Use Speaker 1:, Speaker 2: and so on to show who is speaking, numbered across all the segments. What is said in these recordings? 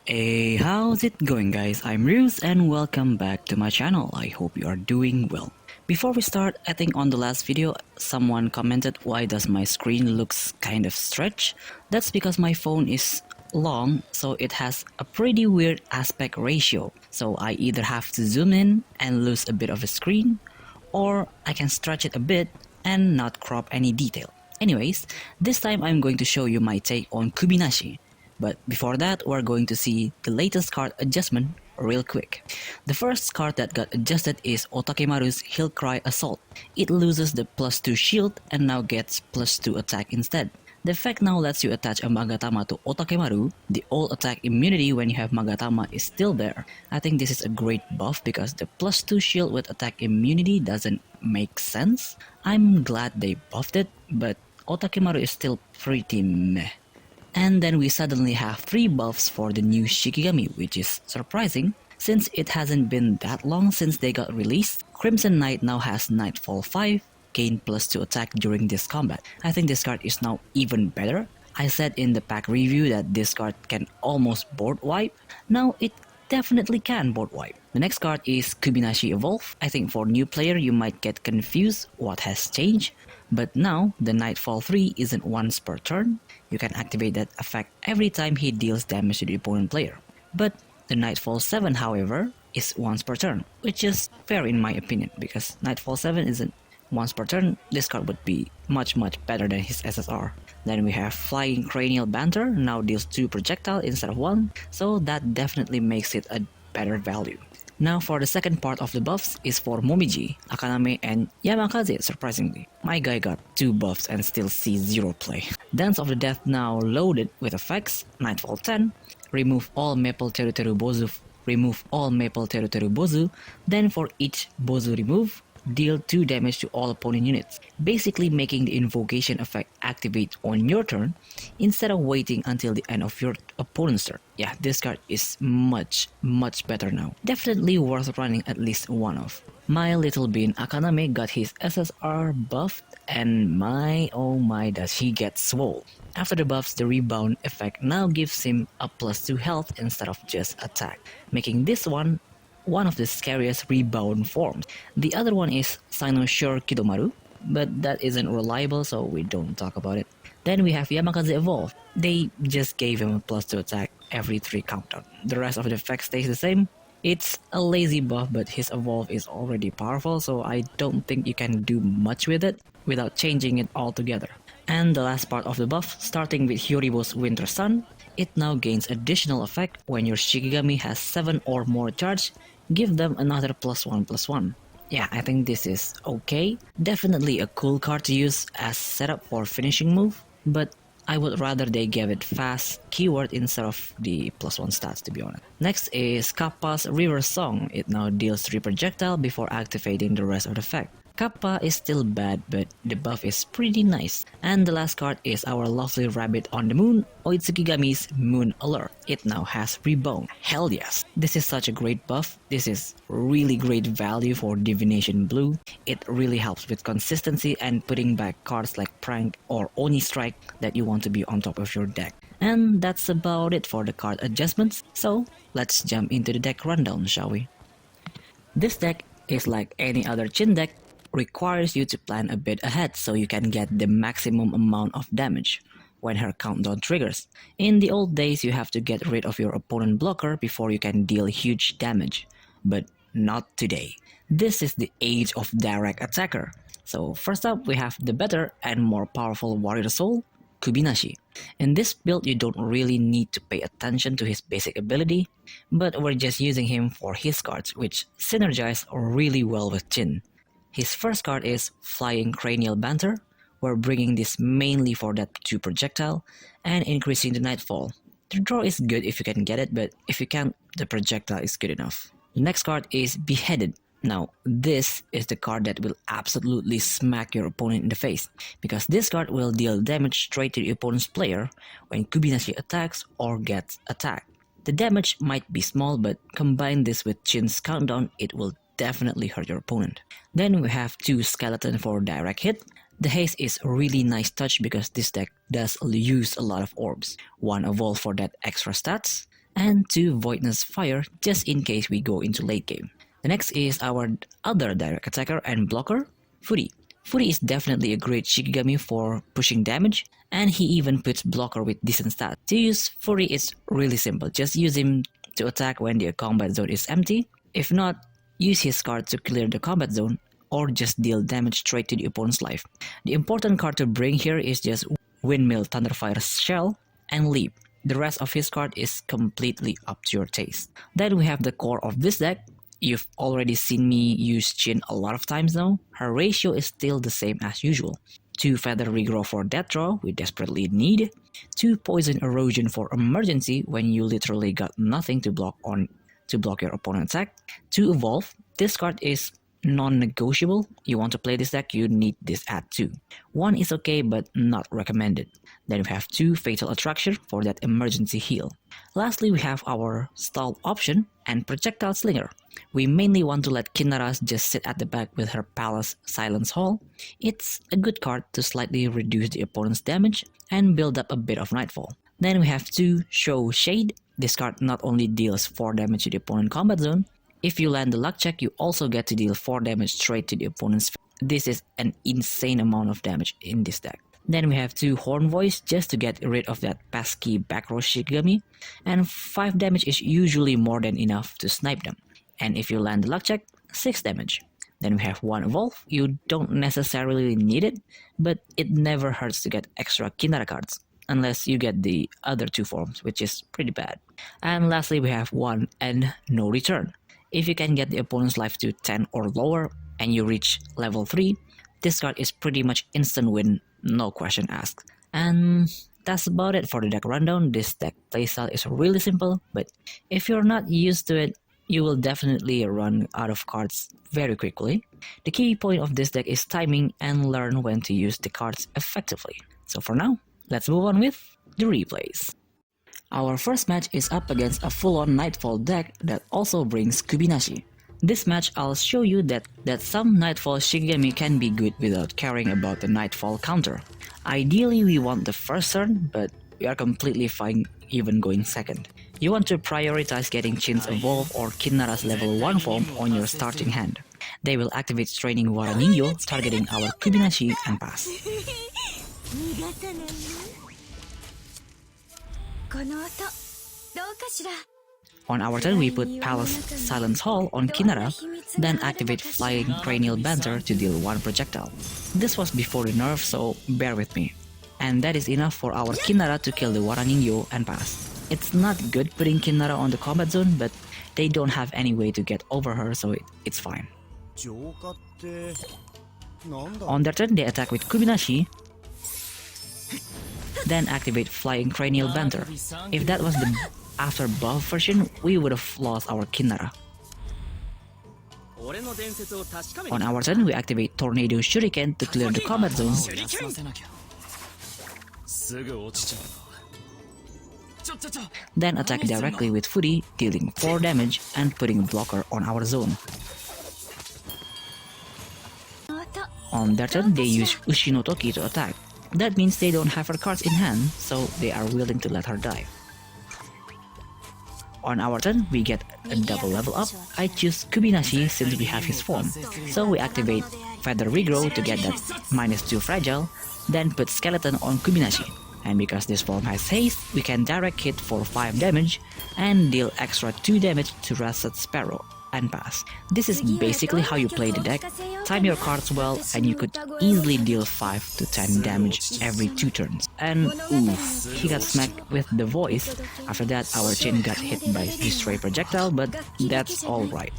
Speaker 1: Hey, how's it going guys? I'm Ruse and welcome back to my channel. I hope you are doing well. Before we start, I think on the last video, someone commented why does my screen looks kind of stretched? That's because my phone is long, so it has a pretty weird aspect ratio. So I either have to zoom in and lose a bit of the screen, or I can stretch it a bit and not crop any detail. Anyways, this time I'm going to show you my take on Kubinashi. But before that, we're going to see the latest card adjustment real quick. The first card that got adjusted is Otakemaru's He'll Cry Assault. It loses the +2 shield and now gets +2 attack instead. The effect now lets you attach a Magatama to Otakemaru. The old attack immunity when you have Magatama is still there. I think this is a great buff because the +2 shield with attack immunity doesn't make sense. I'm glad they buffed it, but Otakemaru is still pretty meh. And then we suddenly have 3 buffs for the new Shikigami, which is surprising since it hasn't been that long since they got released. Crimson Knight now has Nightfall 5, gain +2 attack during this combat. I think this card is now even better. I said in the pack review that this card can almost board wipe. Now it definitely can board wipe. The next card is Kubinashi Evolve. I think for new player you might get confused what has changed. But now, the Nightfall 3 isn't once per turn. You can activate that effect every time he deals damage to the opponent player. But the Nightfall 7, however, is once per turn, which is fair in my opinion, because Nightfall 7 isn't once per turn. This card would be much better than his SSR. Then we have Flying Cranial Banter, now deals 2 projectile instead of 1, so that definitely makes it a better value. Now for the second part of the buffs is for Momiji, Akaname, and Yamakaze surprisingly. My guy got 2 buffs and still sees 0 play. Dance of the Death now loaded with effects, Nightfall 10, remove all Maple Teru Bozu, then for each Bozu remove, deal 2 damage to all opponent units, basically making the invocation effect activate on your turn instead of waiting until the end of your opponent's turn. Yeah, this card is much better now. Definitely worth running at least one of. My little bean Akaname got his SSR buffed and my oh my does he get swole. After the buffs, the rebound effect now gives him a +2 health instead of just attack, making this one of the scariest rebound forms. The other one is Sinosure Kidomaru, but that isn't reliable so we don't talk about it. Then we have Yamakaze Evolve. They just gave him a +2 attack every 3 countdown. The rest of the effect stays the same. It's a lazy buff but his evolve is already powerful so I don't think you can do much with it without changing it altogether. And the last part of the buff, starting with Hyoribo's Winter Sun, it now gains additional effect when your Shikigami has 7 or more charge. Give them another +1/+1. Yeah, I think this is okay. Definitely a cool card to use as setup for finishing move, but I would rather they gave it fast keyword instead of the +1 stats to be honest. Next is Kappa's River Song. It now deals 3 projectile before activating the rest of the effect. Kappa is still bad, but the buff is pretty nice. And the last card is our lovely rabbit on the moon, Oitsukigami's Moon Alert. It now has Rebound. Hell yes! This is such a great buff. This is really great value for Divination Blue. It really helps with consistency and putting back cards like Prank or Oni Strike that you want to be on top of your deck. And that's about it for the card adjustments, so let's jump into the deck rundown, shall we? This deck is like any other Chin deck, requires you to plan a bit ahead so you can get the maximum amount of damage when her countdown triggers. In the old days, you have to get rid of your opponent blocker before you can deal huge damage, but not today. This is the age of direct attacker. So first up, we have the better and more powerful Warrior Soul, Kubinashi. In this build, you don't really need to pay attention to his basic ability, but we're just using him for his cards, which synergize really well with Chin. His first card is Flying Cranial Banter. We're bringing this mainly for that 2 projectile and increasing the Nightfall. The draw is good if you can get it, but if you can't, the projectile is good enough. The next card is Beheaded. Now, this is the card that will absolutely smack your opponent in the face, because this card will deal damage straight to the opponent's player when Kubinashi attacks or gets attacked. The damage might be small, but combine this with Chin's countdown, it will definitely hurt your opponent. Then we have 2 skeleton for direct hit. The haste is a really nice touch because this deck does use a lot of orbs. 1 evolve for that extra stats, and 2 voidness fire just in case we go into late game. The next is our other direct attacker and blocker, Furi. Furi is definitely a great Shikigami for pushing damage, and he even puts blocker with decent stats. To use Furi is really simple, just use him to attack when the combat zone is empty. If not, use his card to clear the combat zone, or just deal damage straight to the opponent's life. The important card to bring here is just Windmill Thunderfire Shell and Leap. The rest of his card is completely up to your taste. Then we have the core of this deck. You've already seen me use Chin a lot of times now. Her ratio is still the same as usual. 2 Feather Regrow for death draw we desperately need. 2 Poison Erosion for emergency when you literally got nothing to block your opponent's attack. 2 Evolve. This card is non-negotiable. You want to play this deck, you need this at 2. 1 is okay but not recommended. Then we have 2 Fatal Attraction for that emergency heal. Lastly, we have our stall option and Projectile Slinger. We mainly want to let Kinara just sit at the back with her Palace Silence Hall. It's a good card to slightly reduce the opponent's damage and build up a bit of Nightfall. Then we have 2 Show Shade. This card not only deals 4 damage to the opponent combat zone, if you land the luck check, you also get to deal 4 damage straight to the opponent's face. This is an insane amount of damage in this deck. Then we have 2 Horn Voice just to get rid of that pesky back row Shikigami, and 5 damage is usually more than enough to snipe them. And if you land the luck check, 6 damage. Then we have 1 Evolve. You don't necessarily need it, but it never hurts to get extra Kinara cards, unless you get the other 2 forms, which is pretty bad. And lastly, we have 1 End No Return. If you can get the opponent's life to 10 or lower and you reach level 3, this card is pretty much instant win, no question asked. And that's about it for the deck rundown. This deck playstyle is really simple, but if you're not used to it, you will definitely run out of cards very quickly. The key point of this deck is timing and learn when to use the cards effectively. So for now, let's move on with the replays. Our first match is up against a full-on Nightfall deck that also brings Kubinashi. This match I'll show you that some Nightfall Shikigami can be good without caring about the Nightfall counter. Ideally we want the first turn, but we are completely fine even going second. You want to prioritize getting Chin's Evolve or Kinara's level 1 form on your starting hand. They will activate Straining Waraningyo, targeting our Kubinashi and pass. On our turn, we put Palace Silence Hall on Kinara, then activate Flying Cranial Banter to deal 1 projectile. This was before the nerf, so bear with me. And that is enough for our Kinara to kill the Waraningyo and pass. It's not good putting Kinara on the combat zone, but they don't have any way to get over her, so it's fine. On their turn, they attack with Kubinashi, then activate Flying Cranial Banter. If that was the after buff version, we would have lost our Kinara. On our turn, we activate Tornado Shuriken to clear the combat zone. Then attack directly with Furi, dealing 4 damage and putting a blocker on our zone. On their turn, they use Ushinotoki to attack. That means they don't have her cards in hand, so they are willing to let her die. On our turn, we get a double level up. I choose Kubinashi since we have his form, so we activate Feather Regrow to get that -2 fragile, then put Skeleton on Kubinashi. And because this form has haste, we can direct hit for 5 damage and deal extra 2 damage to Russet Sparrow and pass. This is basically how you play the deck. Time your cards well and you could easily deal 5 to 10 damage every 2 turns. And oof, he got smacked with the voice. After that, our Chin got hit by Destroy Projectile, but that's alright.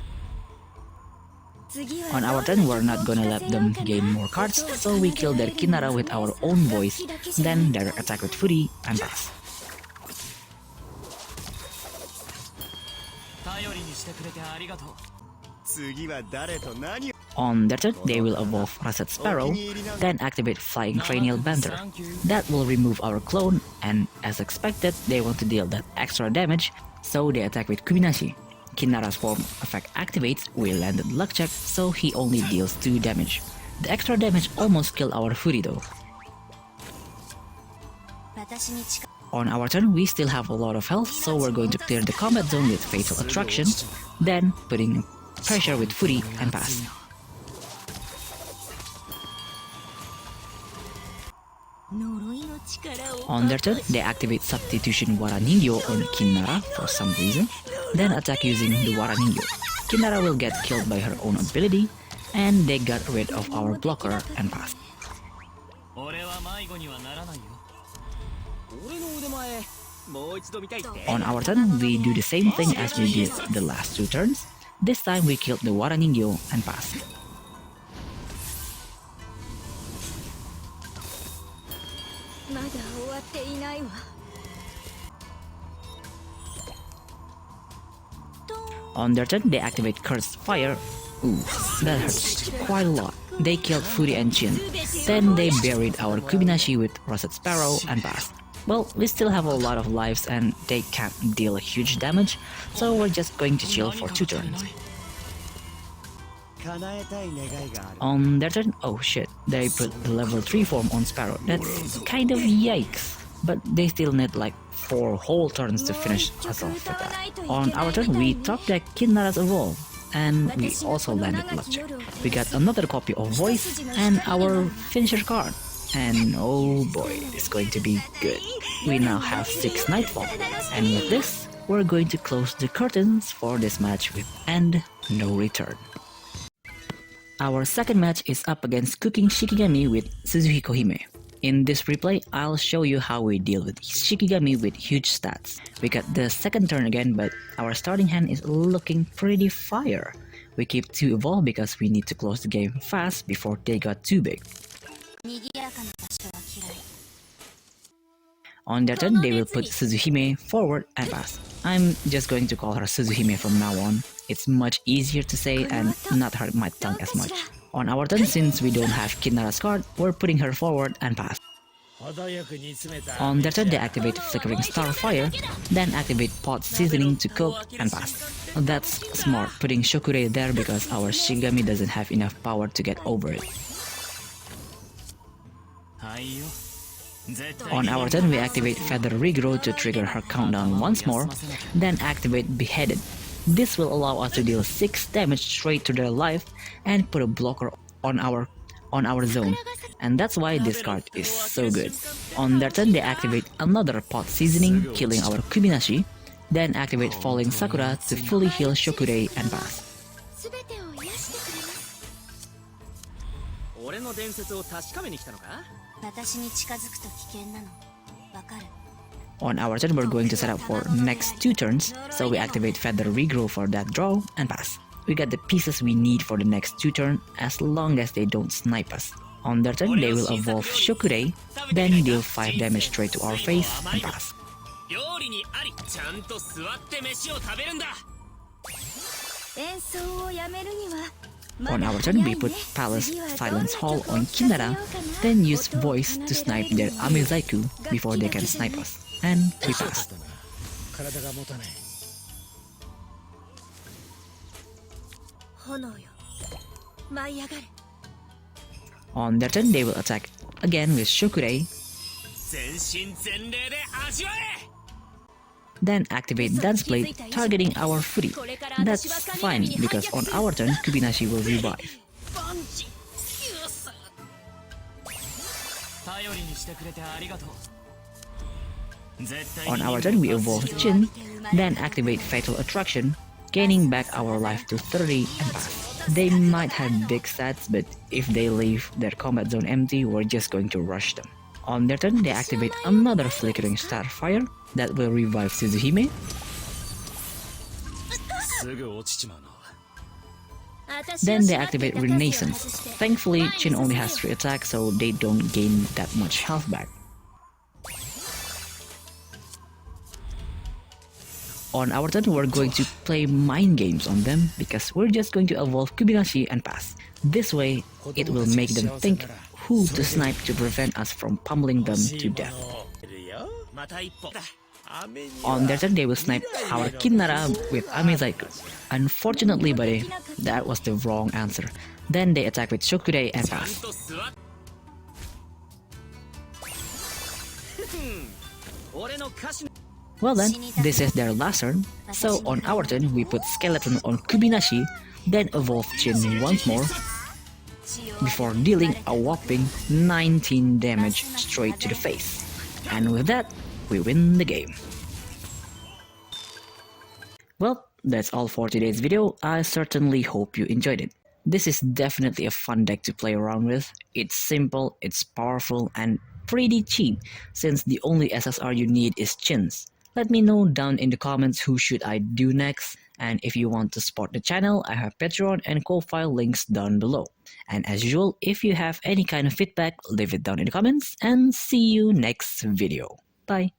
Speaker 1: On our turn, we're not gonna let them gain more cards, so we kill their Kinara with our own voice, then direct attack with Furi and pass. On their turn, they will evolve Russet Sparrow, then activate Flying Cranial Banter. That will remove our clone, and as expected, they want to deal that extra damage, so they attack with Kubinashi. Kinara's form effect activates, we landed luck check, so he only deals 2 damage. The extra damage almost killed our Fury though. On our turn, we still have a lot of health, so we're going to clear the combat zone with Fatal Attraction, then putting pressure with Fury and pass. On their turn, they activate Substitution Wara Ningyo on Kinnara for some reason, then attack using the Wara Ningyo. Kinnara will get killed by her own ability, and they got rid of our blocker and pass. On our turn, we do the same thing as we did the last two turns. This time we killed the Wara Ningyo and pass. On their turn, they activate Cursed Fire. Ooh, that hurts quite a lot. They killed Fury and Chin. Then they buried our Kubinashi with Russet Sparrow and passed. Well, we still have a lot of lives and they can't deal huge damage, so we're just going to chill for 2 turns. On their turn, oh shit, they put the level 3 form on Sparrow. That's kind of yikes, but they still need like 4 whole turns to finish us off with that. On our turn, we top deck Kinnara's Evolve, and we also landed Luckcheck. We got another copy of Voice and our finisher card. And oh boy, it's going to be good. We now have 6 Nightfall, and with this, we're going to close the curtains for this match with End No Return. Our second match is up against Cooking Shikigami with Suzuhime. In this replay, I'll show you how we deal with Shikigami with huge stats. We got the second turn again, but our starting hand is looking pretty fire. We keep 2 Evolve because we need to close the game fast before they got too big. On their turn, they will put Suzuhime forward and pass. I'm just going to call her Suzuhime from now on. It's much easier to say and not hurt my tongue as much. On our turn, since we don't have Kinnara's card, we're putting her forward and pass. On their turn, they activate Flickering Starfire, then activate Pot Seasoning to cook and pass. That's smart, putting Shokure there because our Shikigami doesn't have enough power to get over it. On our turn, we activate Feather Regrow to trigger her countdown once more, then activate Beheaded. This will allow us to deal 6 damage straight to their life and put a blocker on our zone, and that's why this card is so good. On their turn, they activate another Pot Seasoning, killing our Kubinashi, then activate Falling Sakura to fully heal Shokure and pass. On our turn, we're going to set up for next 2 turns, so we activate Feather Regrow for that draw and pass. We got the pieces we need for the next 2 turns as long as they don't snipe us. On their turn, they will evolve Shokure, then deal 5 damage straight to our face and pass. On our turn, we put Palace Silence Hall on Kinnara, then use Voice to snipe their Amezaiku before they can snipe us, and we pass. On their turn, they will attack again with Shokure, then activate Dance Blade, targeting our Fury. That's fine because on our turn, Kubinashi will revive. On our turn, we evolve Chin, then activate Fatal Attraction, gaining back our life to 30 and pass. They might have big stats, but if they leave their combat zone empty, we're just going to rush them. On their turn, they activate another Flickering Starfire that will revive Suzuhime. Then they activate Renaissance. Thankfully, Chin only has 3 attacks, so they don't gain that much health back. On our turn, we're going to play mind games on them because we're just going to evolve Kubinashi and pass. This way, it will make them think who to snipe to prevent us from pummeling them to death. On their turn, they will snipe our Kinnara with Amezaiku. Unfortunately, buddy, that was the wrong answer. Then they attack with Shokudai and pass. Well then, this is their last turn, so on our turn we put Skeleton on Kubinashi, then evolve Chin once more, before dealing a whopping 19 damage straight to the face. And with that, we win the game. Well, that's all for today's video. I certainly hope you enjoyed it. This is definitely a fun deck to play around with. It's simple, it's powerful, and pretty cheap, since the only SSR you need is Chins. Let me know down in the comments who should I do next, and if you want to support the channel, I have Patreon and Ko-Fi links down below. And as usual, if you have any kind of feedback, leave it down in the comments, and see you next video. Bye!